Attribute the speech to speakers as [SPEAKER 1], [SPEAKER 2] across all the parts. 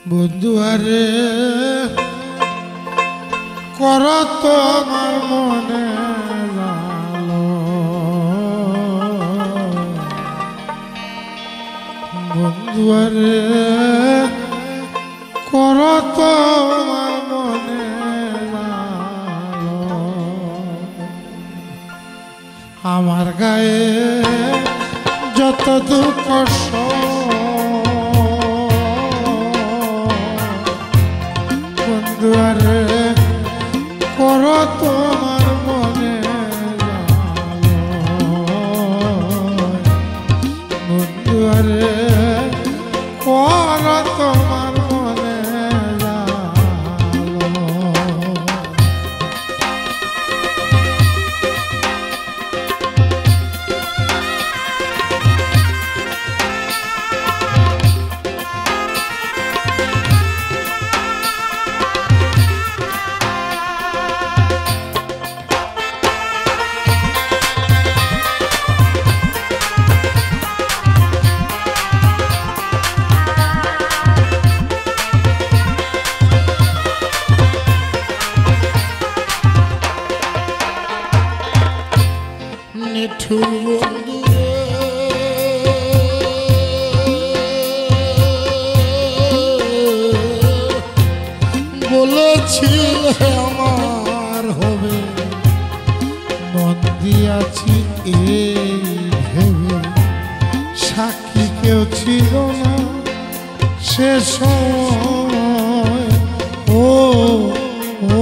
[SPEAKER 1] বন্ধু আরে কর তোমার মনে লালো বন্ধু আরে কর তোমার মনে লালো আমার গায়ে যত দুঃখ দুয়ারে করো তোমার মনে দুয়ারে করো তোমার মনে বলেছিলে আমার হবে মন দিয়াছি এই ভেবে সাক্ষী কেউ ছিল না সে সময় ও ও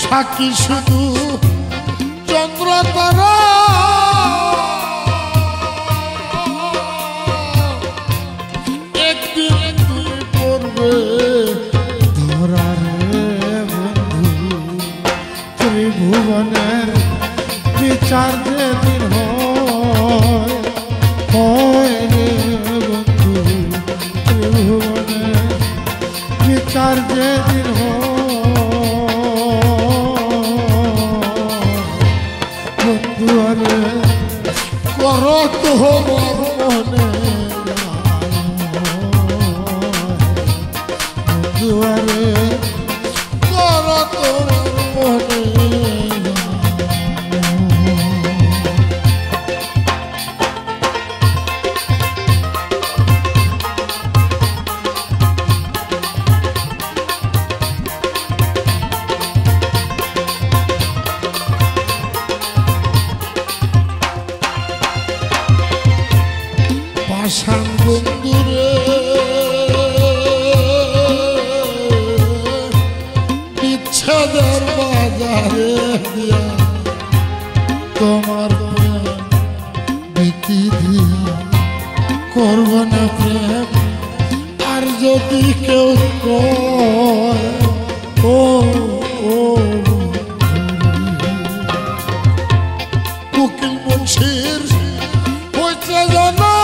[SPEAKER 1] সাক্ষী শুধু চন্দ্র তারা একদিন তুমি পড়বে ধরারে বন্ধু ত্রিভুবনের বিচার যেদিন হয় রে বন্ধু ত্রিভুবনের বিচার যেদিন দুয়ারে করো তোমার মনে দুয়ারে করো তোমার মনে আসাম বন্ধুরে বিচ্ছেদের বাজারে দিয়া তোমার ভীতি দিয়া করব না প্রেম আর যদি কেউ কয় ও ও উকিল মুন্সির হইতে জানা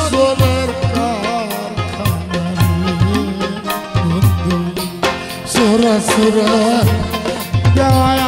[SPEAKER 1] ঈশ্বরের কারখানা সুরা সুরা দেওয়া